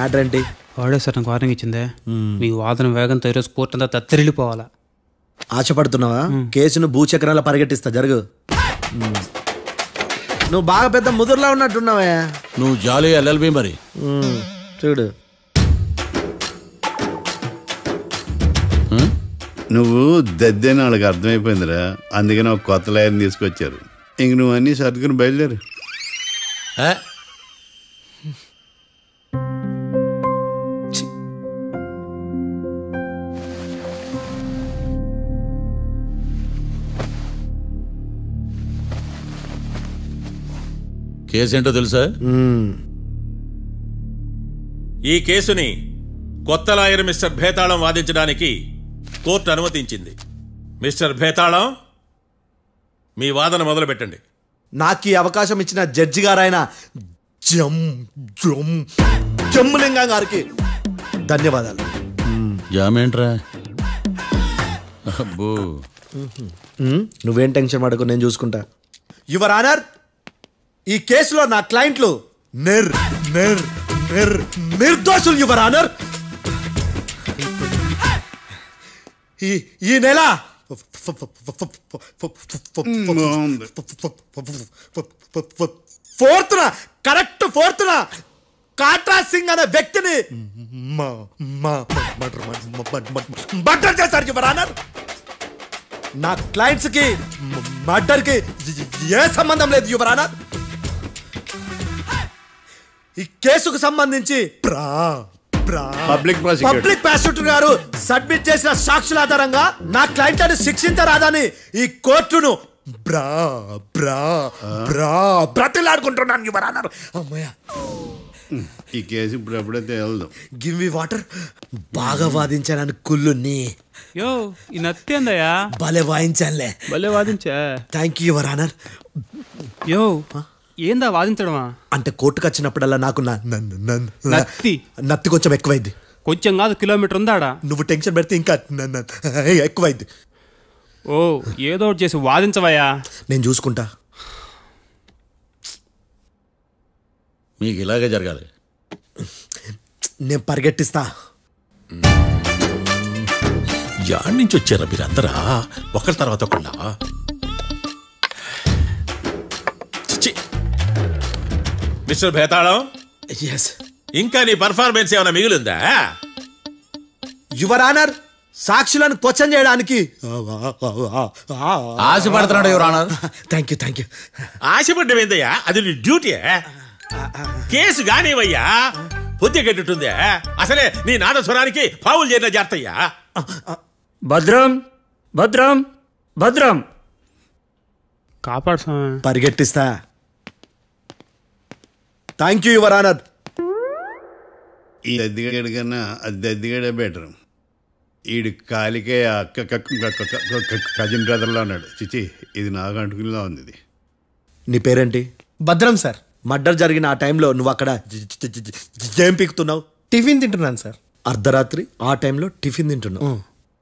Matter ఏంటి? వాడే sir నాకు వార్నింగ్ ఇచ్చిందే, మీ వాదన వేగంతో ఈరోజు కోర్టు అంతా తత్తరిల్లిపోవాలా. ఆశపడుతున్నావా? కేసును భూచక్రాల పరిగెట్టిస్తా, జరుగు. నువ్వు బాగా పెద్ద ముదురులా ఉన్నట్టున్నావే. నువ్వు జాలి ఎల్ఎల్బి మరి. చూడు, నువ్వు దద్దేని వాళ్ళకి అర్థమైపోయిందిరా, అందుకని ఒక కొత్త లాయర్ని తీసుకొచ్చారు. ఇంక నువ్వు అన్నీ సర్దుకుని బయలుదేరు. కేసేంటో తెలుసా? ఈ కేసుని కొత్త లాయర్ మిస్టర్ భేతాళం వాదించడానికి కోర్టు అనుమతించింది. మిస్టర్ భేతాళం, మీ వాదన మొదలు పెట్టండి. నాకు ఈ అవకాశం ఇచ్చిన జడ్జి గారైన జమ్ములింగం గారికి ధన్యవాదాలు. జామేంట్రా? అబ్బో, నువ్వేం టెన్షన్ పడకు, నేను చూసుకుంటా. యువర్ ఆనర్, ఈ కేసులో నా క్లయింట్లు నిర్దోషులు యువర్ ఆనర్. ఈ నెల 4th correct 4th Katra Singh అనే వ్యక్తిని మర్డర్ చేశారు యువర్ ఆనర్. నా క్లయింట్స్ కి మర్డర్ కి ఏ సంబంధం లేదు యువర్ ఆనర్. ఈ కేసుకు సంబంధించి పబ్లిక్ ప్రాసిక్యూటర్ గారు సబ్మిట్ చేసిన సాక్షుల ఆధారంగా నా క్లయింట్లను శిక్షించరాదని ఈ కోర్టును బ్రతిలాడుకుంటున్నాను యువర్ ఆనర్. అమ్మయ్య, ఈ కేసు ఇప్పుడు ఎప్పుడైతే వెళ్దాం. Give me water. బాగా వాదించానని కుళ్ళుని. యో, ఈ నత్తేందయ్యా? భలే వాయించానులే. భలే వాదించా. Thank you your honour. యో, ఏందా వాదించడమా? అంటే కోర్టుకు వచ్చినప్పుడల్లా నాకు నత్తి కొంచెం ఎక్కువైంది. కొంచెం కాదు, కిలోమీటర్ ఉందాడా. నువ్వు టెన్షన్ పెడితే ఇంకా ఎక్కువైంది. ఓ, ఏదో ఒకటి చేసి వాదించవయ్యా. నేను చూసుకుంటా. మీకు ఇలాగే జరగాలి. నేను పరిగెట్టిస్తా. యాడ్ నుంచి వచ్చారా మీరందరా ఒకరి తర్వాత ఒకళ్ళ? మిస్టర్ భేతాళం, ఇంకా నీ పర్ఫార్మెన్స్ ఏమైనా మిగిలిందా? యువర్ ఆనర్, సాక్షులను క్వశ్చన్ చేయడానికి ఆశపడుతున్నాడు యువర్ ఆనర్. Thank you. ఆశపడ్డం ఏందయ్యా? అది నీ డ్యూటీ. కేసు గానివయ్యా, పొద్దు గట్టుందే. అసలే నీ నాదస్వరానికి పావులు చేరిన జాగ్రత్తయ్యా. భద్రం భద్రం భద్రం, కాపాడు. పరిగెట్టిస్తా. Thank you your honour. ఈ దద్దిగడి కన్నా అది దద్దిగడే బెటర్. ఈడు కాలికే కజిన్ బ్రదర్లో ఉన్నాడు. చిచి, ఇది నాకు అంటుకునిలా ఉంది. ఇది నీ పేరేంటి? భద్రం సార్. మర్డర్ జరిగిన ఆ టైంలో నువ్వు అక్కడ ఏం పీకుతున్నావు? టిఫిన్ తింటున్నాను సార్. అర్ధరాత్రి ఆ టైంలో టిఫిన్ తింటున్నావు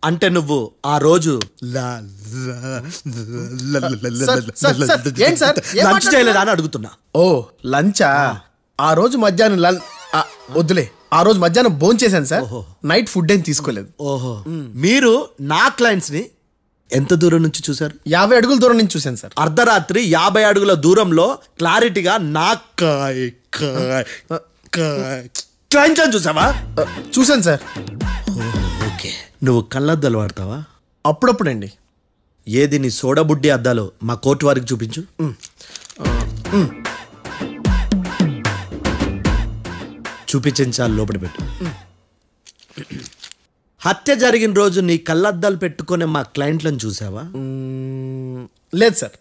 అంటే నువ్వు ఆ రోజు లంచ్ చేయలేదా అని అడుగుతున్నా. ఓ, లంచా? ఆ రోజు మధ్యాహ్నం వద్దులే, ఆ రోజు మధ్యాహ్నం భోజనం చేశాను సార్. నైట్ ఫుడ్ ఏం తీసుకోలేదు. ఓహో, మీరు నా క్లయింట్స్ ని ఎంత దూరం నుంచి చూసారు? 50 అడుగుల దూరం నుంచి చూశాను సార్. అర్ధరాత్రి 50 అడుగుల దూరంలో క్లారిటీగా నా క్లయింట్స్ చూసావా? చూశాను సార్. ఓకే, నువ్వు కళ్ళద్దాలు వాడతావా? అప్పుడప్పుడండి. ఏది నీ సోడబుడ్డి అద్దాలు మా కోర్టు వారికి చూపించు. చూపించాలి, లోపల పెట్టు. హత్య జరిగిన రోజు నీ కళ్ళద్దాలు పెట్టుకునే మా క్లయింట్లను చూసావా? లేదు sir.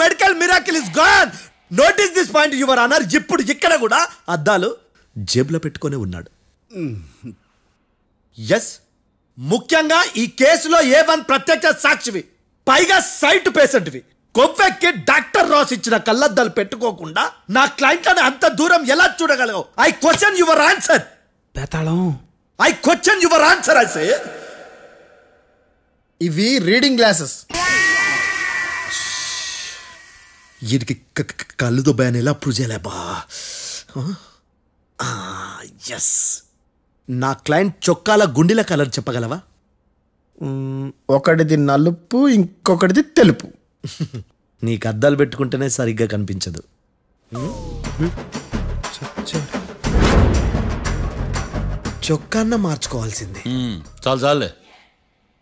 Medical miracle is gone. Notice this point your honour. ఇప్పుడు ఇక్కడ కూడా అద్దాలు జేబులో పెట్టుకునే ఉన్నాడు. ఎస్, ముఖ్యంగా ఈ కేసులో A1 ప్రత్యక్ష సాక్షివి, పైగా సైట్ పేషెంట్వి. కొవ్వెక్కి డాక్టర్ రాస్ ఇచ్చిన కళ్ళద్దాలు పెట్టుకోకుండా నా క్లయింట్లను అంత దూరం ఎలా చూడగలవు? I question your answer. బేతాళం, I question your answer. I say ఇవి రీడింగ్ గ్లాసెస్. వీటికి కళ్ళు దుబ్బాయని ఎలా ప్రూవ్ చేయలేబా? ఎస్. నా క్లయింట్ చొక్కాల గుండెల కలర్ చెప్పగలవా? ఒకటిది నలుపు, ఇంకొకటిది తెలుపు. నీకు అద్దాలు పెట్టుకుంటేనే సరిగ్గా కనిపించదు. చొక్కాన్న మార్చుకోవాల్సింది. చాలు చాలులే,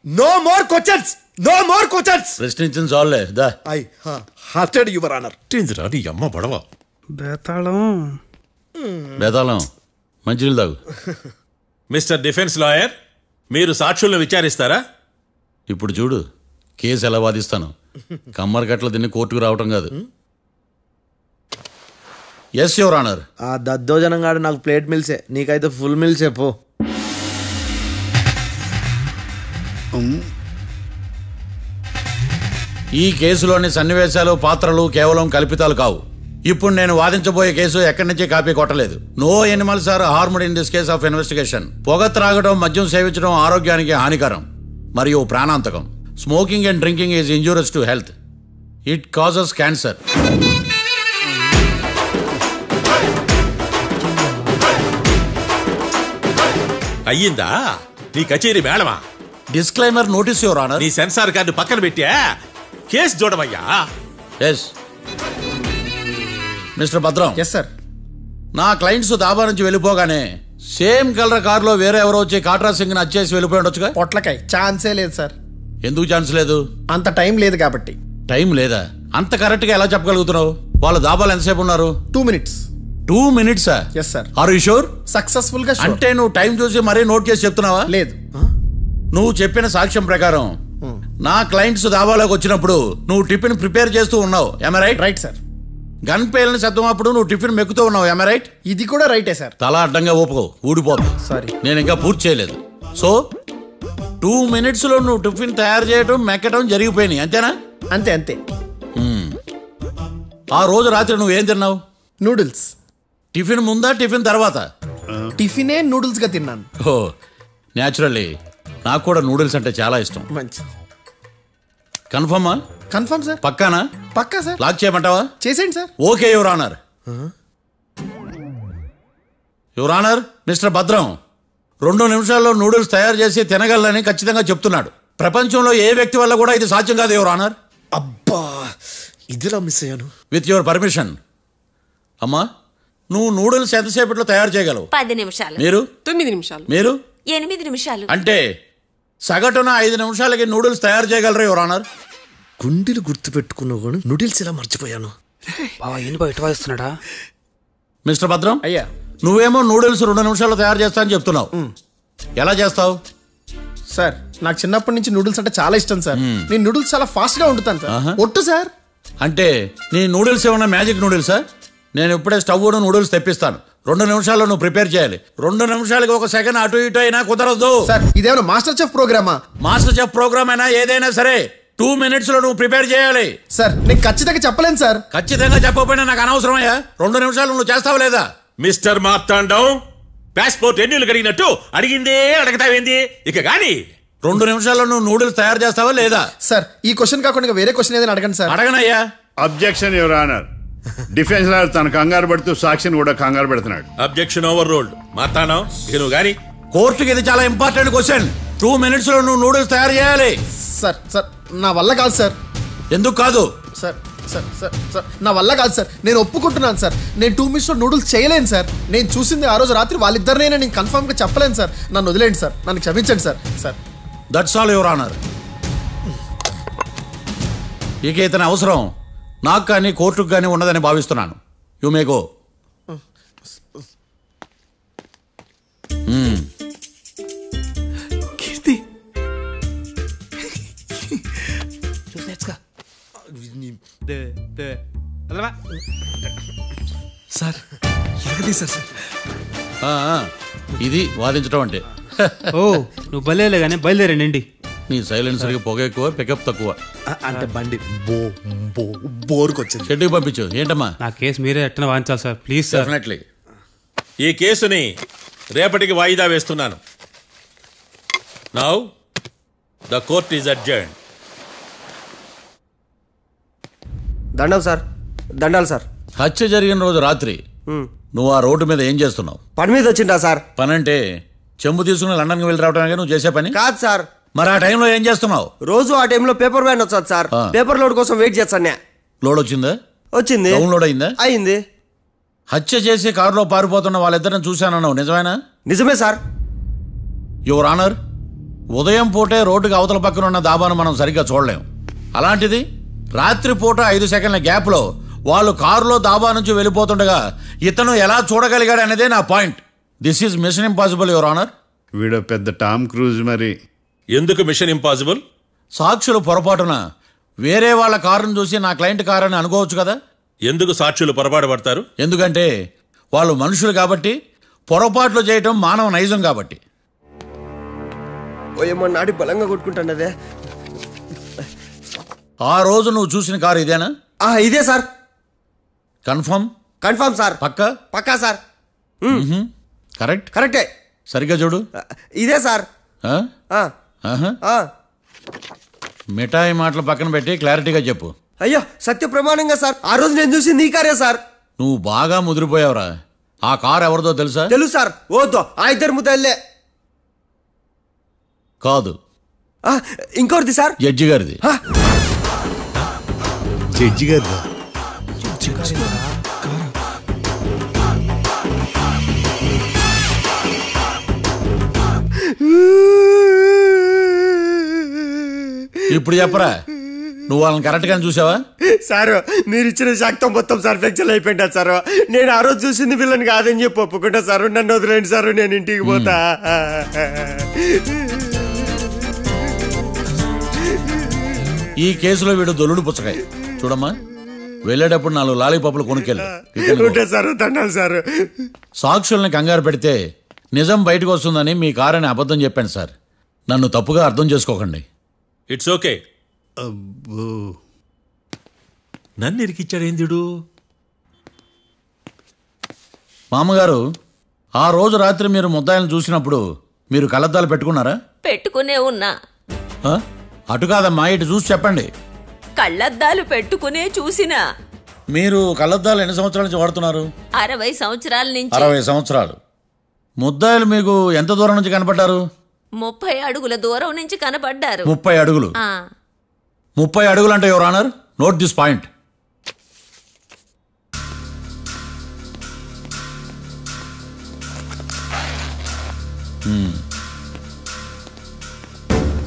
no more questions, no more questions. ప్రశ్నించింది చాలులే. The I hearted your honour. నీ అమ్మ పడవ బేతాళం. బేతాళం మంచినీళ్ళు తాగు. మిస్టర్ డిఫెన్స్ లాయర్, మీరు సాక్షులను విచారిస్తారా? ఇప్పుడు చూడు కేసు ఎలా వాదిస్తాను. కమ్మరి కట్ల తిని కోర్టుకు రావటం కాదు. Yes your honour. ఆ దద్దోజనం గాడు నాకు ప్లేట్ మిల్సే, నీకైతే ఫుల్ మిల్సే పో. ఈ కేసులోని సన్నివేశాలు, పాత్రలు కేవలం కల్పితాలు కావు. ఇప్పుడు నేను వాదించబోయే కేసు ఎక్కడి నుంచి కాపీ కొట్టలేదు. No animals are harmed in this case of investigation. పొగ త్రాగడం, మద్యం సేవించడం ఆరోగ్యానికి హానికరం మరియు ప్రాణాంతకం. Smoking and drinking is injurious to health. It causes cancer. అయ్యిందా నీ కచేరీ మేడమా? Disclaimer notice your honour. నీ సెన్సార్ కార్డు పక్కన పెట్టా కేసు చూడమయ్యా. Yes mister Bhadram. Yes sir. నా క్లయింట్స్ దాబా నుంచి వెళ్ళిపోగానే సేమ్ కలర్ కారులో వేరే ఎవరో వచ్చి కాట్రా సింగ్ ని వచ్చేసి వెళ్ళిపోయి ఉండొచ్చుగా. పొట్లకాయ ఛాన్సే లేదు సార్. ఎందుకు ఛాన్స్ లేదు? అంత టైం లేదు కాబట్టి. టైం లేదా? అంత కరెక్ట్ గా ఎలా చెప్పగలుగుతున్నావు? వాళ్ళ దాబాలు ఎంతసేపు ఉన్నారు? 2 minutes. 2 minutes? Yes sir. Are you sure? Successful గా sure. అంటే నువ్వు టైం చూసి మరీ నోట్ చేసి చెప్తున్నావా? లేదు. నువ్వు చెప్పిన సాక్ష్యం ప్రకారం నా క్లయింట్స్ దాబాలోకి వచ్చినప్పుడు నువ్వు టిఫిన్ ప్రిపేర్ చేస్తూ ఉన్నావు. am I right? Right sir. Gun పేలిన శబ్దం అప్పుడు నువ్వు టిఫిన్ మెక్కుతూ ఉన్నావు. am I right? ఇది కూడా రైటే సార్. తల అడ్డంగా ఊపుకో, ఊడిపోతుంది. సారీ. నేను ఇంకా పూర్తి చేయలేదు. సో 2 minutes లో నువ్వు టిఫిన్ తయారు చేయడం, మెక్కడం జరిగిపోయినాయి, అంతేనా? అంతే అంతే. ఆ రోజు రాత్రి నువ్వేం తిన్నావు? నూడిల్స్. టిఫిన్ ముందా, టిఫిన్ తర్వాత? టిఫినే నూడిల్స్ గా తిన్నాను. ఓ న్యాచురల్లీ నాకు కూడా నూడిల్స్ అంటే చాలా ఇష్టం. మంచి. కన్ఫర్మా? Confirm sir. పక్కానా? పక్కా సార్. లాక్ చేయమంటావా? చేసేయండి sir. Okay your honour. Your honour, mister Bhadram 2 నిమిషాల్లో నూడిల్స్ తయారు చేసి తినగలని ఖచ్చితంగా చెప్తున్నాడు. ప్రపంచంలో ఏ వ్యక్తి వల్ల కూడా ఇది సాధ్యం కాదు యువర్ ఆనర్. అబ్బా, ఇదిలా మిస్ అయ్యాను. With your permission. అమ్మా, నువ్వు నూడిల్స్ ఎంతసేపట్లో తయారు చేయగలవు? 10 నిమిషాలు. మీరు? 9 నిమిషాలు. మీరు? 8 నిమిషాలు. అంటే సగటున 5 నిమిషాలకి నూడిల్స్ తయారు చేయగలరు యువర్ ఆనర్. గుండెలు గుర్తు పెట్టుకున్నావు కానీ నూడిల్స్ ఇలా మర్చిపోయాను. బావా ఏంటి బావ ఇటు వాయిస్తున్నాడా? మిస్టర్ భద్రం, అయ్యా నువ్వేమో నూడిల్స్ 2 నిమిషాల్లో తయారు చేస్తా అని చెప్తున్నావు. ఎలా చేస్తావు? సార్, నాకు చిన్నప్పటి నుంచి నూడిల్స్ అంటే చాలా ఇష్టం సార్. నేను నూడిల్స్ చాలా ఫాస్ట్ గా వండుతాను సార్. ఒట్టు సార్. అంటే నీ నూడిల్స్ ఏమన్నా మ్యాజిక్ నూడిల్సా? నేను ఇప్పుడే స్టవ్ నూడిల్స్ తెప్పిస్తాను. 2 నిమిషాల్లో నువ్వు ప్రిపేర్ చేయాలి. 2 నిమిషాలకి 1 సెకండ్ అటు ఇటు అయినా కుదరదు సార్. ఇదేమైనా మాస్టర్ చెఫ్ ప్రోగ్రామా? మాస్టర్ చెఫ్ ప్రోగ్రామ్ అయినా ఏదైనా సరే 2 minutes లో నువ్వు ప్రిపేర్ చేయాలి. సార్, నేను ఖచ్చితంగా చెప్పలేను సార్. ఖచ్చితంగా చెప్పకపోయినా నాకు అనవసరమయ్యా. 2 నిమిషాలు నువ్వు చేస్తావా లేదా? మిస్టర్ మార్తాండం, పాస్పోర్ట్ ఎన్నిళ్ళు కడిగినట్టు అడిగిందే అడగతావేంది? ఇక గాని 2 నిమిషాల్లో నువ్వు నూడిల్స్ తయారు చేస్తావా లేదా? సార్, ఈ క్వశ్చన్ కాకుండా ఇంకా వేరే క్వశ్చన్ ఏదైనా అడగండి సార్. అడగనయ్యా. Objection your honour. Defence lawyer తన కంగారు పడుతూ సాక్షిని కూడా కంగారు పెడుతున్నాడు. Objection over ruled. మార్తాండం, ఇక నువ్వు గాని. కోర్టుకి ఇది చాలా ఇంపార్టెంట్ క్వశ్చన్. 2 minutes లో నువ్వు నూడిల్స్ తయారు చేయాలి. సార్ సార్, నా వల్ల కాదు సార్. ఎందుకు కాదు? సార్ సార్ సార్ సార్, నా వల్ల కాదు సార్. నేను ఒప్పుకుంటున్నాను సార్. నేను 2 minutes లో నూడిల్స్ చేయలేను సార్. నేను చూసింది ఆ రోజు రాత్రి వాళ్ళిద్దరినైనా నేను కన్ఫర్మ్ గా చెప్పలేను సార్. నన్ను వదిలేండి సార్. నన్ను క్షమించండి sir. Sir, that's all your honour. ఇక ఇతని అవసరం నాకు కానీ కోర్టుకు కానీ ఉన్నదని భావిస్తున్నాను. You may go. Keerthi, sir ఎరగదీశారు సార్. ఇది వాదించడం అంటే. ఓ నువ్వు బలేలే కానీ బయలుదేరండి. నీ సైలెన్సర్కి పొగ ఎక్కువ, పికప్ తక్కువ. అంటే బండి బోర్కి వచ్చింది. షెడ్యూల్ పంపించు. ఏంటమ్మా? నా కేసు మీరే ఎట్టన వాయించాలి సార్, ప్లీజ్ సార్. డెఫినెట్లీ. ఈ కేసుని రేపటికి వాయిదా వేస్తున్నాను. Now the court is adjourned. దండాలు సార్, దండాలు సార్. హత్య జరిగిన రోజు రాత్రి నువ్వు ఆ రోడ్డు మీద ఏం చేస్తున్నావు? పని మీద వచ్చిందా సార్? పని అంటే చెంబు తీసుకుని లండన్కి వెళ్ళి రావడానికి నువ్వు చేసే పని కాదు సార్. మరి ఆ టైంలో ఏం చేస్తున్నావు? రోజు ఆ టైంలో పేపర్ వ్యాన్ వచ్చాది సార్. పేపర్ లోడ్ కోసం వెయిట్ చేస్తాను. లోడ్ వచ్చిందా? వచ్చింది. డౌన్లోడ్ అయిందా? అయింది. హత్య చేసి కారులో పారిపోతున్న వాళ్ళిద్దరిని చూశానన్నావు, నిజమేనా? నిజమే సార్. యువర్ ఆనర్, ఉదయం పూటే రోడ్డుకి అవతల పక్కన ఉన్న దాబాను మనం సరిగ్గా చూడలేం. అలాంటిది రాత్రి పూట 5 సెకండ్ల గ్యాప్లో వాళ్ళు కారులో దాబా నుంచి వెళ్ళిపోతుండగా ఇతను ఎలా చూడగలిగాడు అనేదే నా point. This is mission impossible your honour. వీడో పెద్ద టామ్ క్రూజ్. మరి ఎందుకు మిషన్ ఇంపాసిబుల్? సాక్షులు పొరపాటున వేరే వాళ్ళ కారును చూసి నా క్లయింట్ కారు అని అనుకోవచ్చు కదా. ఎందుకు సాక్షులు పొరపాటు పడతారు? ఎందుకంటే వాళ్ళు మనుషులు కాబట్టి, పొరపాట్లు చేయటం మానవ నైజం కాబట్టి. ఓయమ్మ, నాటి బలంగా కొట్టుకుంటానదే. ఆ రోజు నువ్వు చూసిన కారు ఇదేనా? ఇదే సార్. కన్ఫర్మ్? Confirm sir. పక్కా సార్. కరెక్ట్? కరెక్టే. సరిగ్గా చూడు. ఇదే సార్. మిఠాయి మాటలు పక్కన పెట్టి క్లారిటీగా చెప్పు. అయ్యో, సత్య ప్రమాణంగా సార్, ఆ రోజు నేను చూసింది ఈ కారే సార్. నువ్వు బాగా ముదిరిపోయావురా. ఆ కారు ఎవరిదో తెలుసా? తెలుసు సార్. ఓతో ఆ ఇద్దరు ముద్దల్లే. కాదు, ఇంకోటిది సార్. జడ్జి గారిది. జడ్జి గారు ఇప్పుడు చెప్పరా, నువ్వు వాళ్ళని కరెక్ట్ గానే చూసావా? సార్, మీరు ఇచ్చిన శాక్తం మొత్తం సార్ ఫ్లెక్చర్ అయిపోయింటా సార్. నేను ఆ రోజు చూసింది వీళ్ళని కాదని చెప్పి ఒప్పుకుంటా సార్. నన్ను వదిలేండి సార్, నేను ఇంటికి పోతా. ఈ కేసులో వీడు దొల్లుడు పుచ్చకాయ. చూడమ్మా, వెళ్ళేటప్పుడు 4 లాలీపాపులు కొనుక్కెళ్ళు. దండాలి సార్. సాక్షుల్ని కంగారు పెడితే నిజం బయటకు వస్తుందని మీ కారని అబద్ధం చెప్పాను సార్. నన్ను తప్పుగా అర్థం చేసుకోకండి. It's okay. నన్ను ఇరికిచ్చాడేందుడు? మామగారు, ఆ రోజు రాత్రి మీరు ముద్దాయిలను చూసినప్పుడు మీరు కళ్ళద్దాలు పెట్టుకున్నారా? పెట్టుకునే ఉన్నా. అటు కాదమ్మా, ఇటు చూసి చెప్పండి. కళ్ళద్దాలు పెట్టుకునే చూసినా. మీరు కళ్ళద్దాలు ఎన్ని సంవత్సరాల నుంచి వాడుతున్నారు? 60 సంవత్సరాల నుంచి. 60 సంవత్సరాలు. ముద్దాయిలు మీకు ఎంత దూరం నుంచి కనపడ్డారు? 30 అడుగుల దూరం నుంచి కనపడ్డారు. 30 అడుగులు? 30 అడుగులు అంటే your honour, note this point.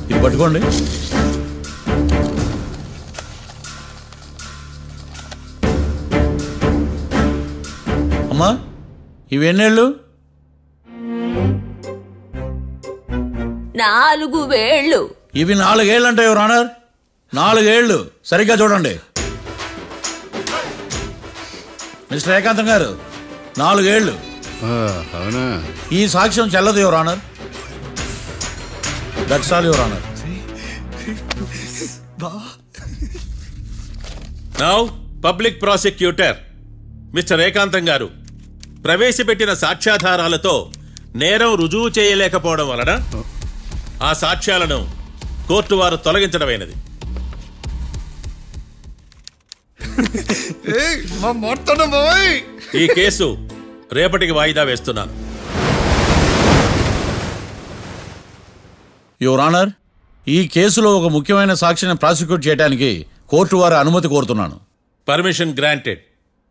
ఇది పట్టుకోండి. అమ్మా, ఇవి ఎన్నేళ్ళు? 4 వేళ్ళు. ఇవి 4 ఏళ్ళు అంటే యువర్ ఆనర్, 4 ఏళ్ళు. సరిగ్గా చూడండి మిస్టర్ ఏకాంతం గారు, 4 ఏళ్ళు. అవునా? ఈ సాక్ష్యం చెల్లదు your honour. That's all your honour. Now public prosecutor mister ఏకాంతం గారు ప్రవేశపెట్టిన సాక్ష్యాధారాలతో నేరం రుజువు చేయలేకపోవడం వలన ఆ సాక్ష్యాలను కోర్టు వారు తొలగించడమైనది. ఈ కేసు రేపటికి వాయిదా వేస్తున్నాను. యువర్ ఆనర్, ఈ కేసులో ఒక ముఖ్యమైన సాక్షిని ప్రాసిక్యూట్ చేయడానికి కోర్టు వారి అనుమతి కోరుతున్నాను. Permission granted.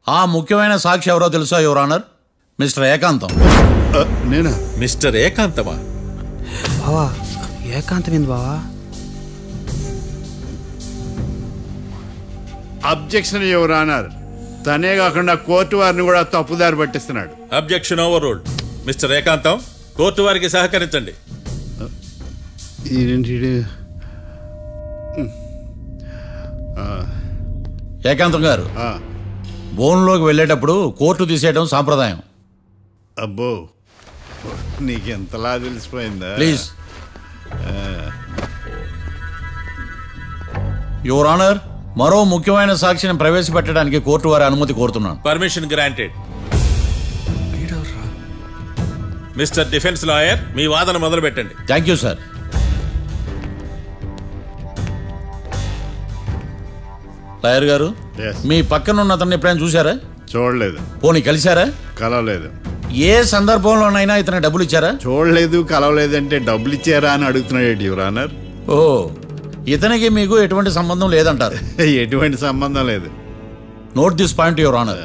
ఆ ముఖ్యమైన సాక్షి ఎవరో తెలుసా యువర్ ఆనర్? మిస్టర్ ఏకాంతం. నేనా? మిస్టర్ ఏకాంతమా? బావా, ఏకాంతం ఏంది బావా? Objection your honour. తనే కాకుండా కోర్టు వారిని కూడా తప్పుదారి పట్టిస్తున్నాడు. Objection overruled. Mister Ekantham, కోర్టు వారికి సహకరించండి. ఏకాంతం గారు, బోన్లోకి వెళ్ళేటప్పుడు కోర్టు తీసేయడం సాంప్రదాయం. అబ్బో, నీకెంతలా తెలిసిపోయిందా? ప్లీజ్. యువర్ ఆనర్, మరో ముఖ్యమైన సాక్షిని ప్రవేశపెట్టడానికి కోర్టు వారి అనుమతి కోరుతున్నాను. Permission granted. Mister defence lawyer, మీ వాదన మొదలు పెట్టండి. Thank you sir. లాయర్ గారు, మీ పక్కన ఉన్న అతన్ని ఎప్పుడైనా చూసారా? చూడలేదు. పోనీ కలిశారా? కలవలేదు. ఏ సందర్భంలోనైనా ఇతను డబ్బులు ఇచ్చారా? చూడలేదు, కలవలేదంటే డబ్బులు ఇచ్చారా అని అడుగుతున్నాడు యువర్ ఆనర్. ఓ, ఇతనికి మీకు ఎటువంటి సంబంధం లేదంటారు? ఎటువంటి సంబంధం లేదు. Note this point your honour.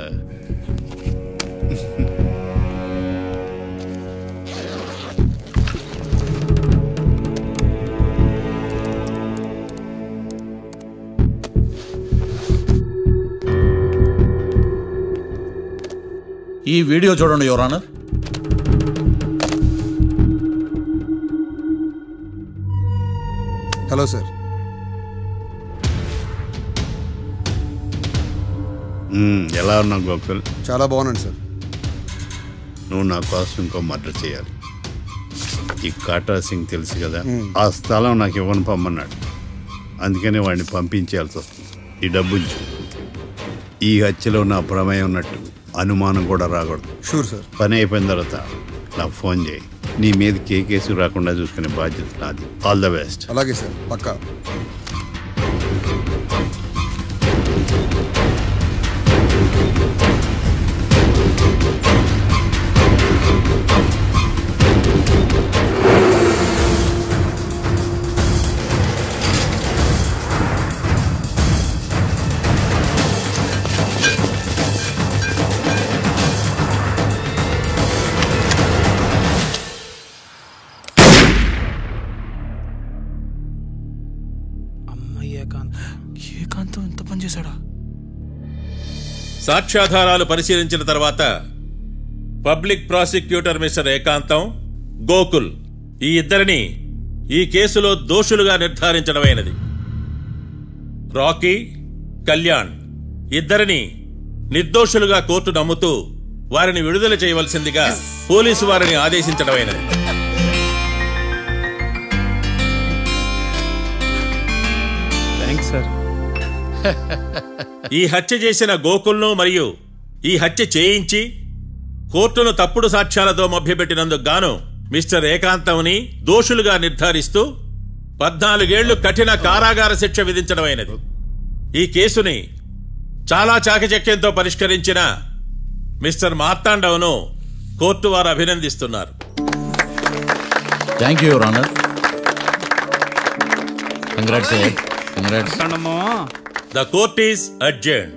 ఈ వీడియో చూడండి యువర్ ఆనర్. Hello sir. ఎలా ఉన్నావు గోకుల్? చాలా బాగున్నాను సార్. నువ్వు నా కోసం ఇంకో మర్డర్ చేయాలి. ఈ కాటా సింగ్ తెలుసు కదా, ఆ స్థలం నాకు ఇవ్వని పమ్మన్నాడు. అందుకనే వాడిని పంపించాల్సి వస్తుంది. ఈ డబ్బు ఉంచు. ఈ హత్యలో నా ప్రమేయం ఉన్నట్టు అనుమానం కూడా రాకూడదు. Sure sir. పని అయిపోయిన తర్వాత నాకు ఫోన్ చేయి. నీ మీద కేసు రాకుండా చూసుకునే బాధ్యత నాది. All the best. అలాగే సార్, పక్కా. ఏకాంతం ఎంత పని చేశాడా? సాక్ష్యాధారాలు పరిశీలించిన తర్వాత పబ్లిక్ ప్రాసిక్యూటర్ మిస్టర్ ఏకాంతం, గోకుల్ ఈ ఇద్దరిని ఈ కేసులో దోషులుగా నిర్ధారించడమైనది. రాకీ, కళ్యాణ్ ఇద్దరిని నిర్దోషులుగా కోర్టు నమ్ముతూ వారిని విడుదల చేయవలసిందిగా పోలీసు వారిని ఆదేశించడమైనది. Thanks sir. ఈ హత్య చేసిన గోకుల్ను మరియు ఈ హత్య చేయించి కోర్టును తప్పుడు సాక్ష్యాలతో మభ్యపెట్టినందుకు గాను మిస్టర్ ఏకాంతంని దోషులుగా నిర్ధారిస్తూ 14 ఏళ్లు కఠిన కారాగార శిక్ష విధించడమైనది. ఈ కేసుని చాలా చాకచక్యంతో పరిష్కరించిన మిస్టర్ మార్తాండవను కోర్టు వారు అభినందిస్తున్నారు. Thank you your honour. Congrats. Congrats. The court is adjourned.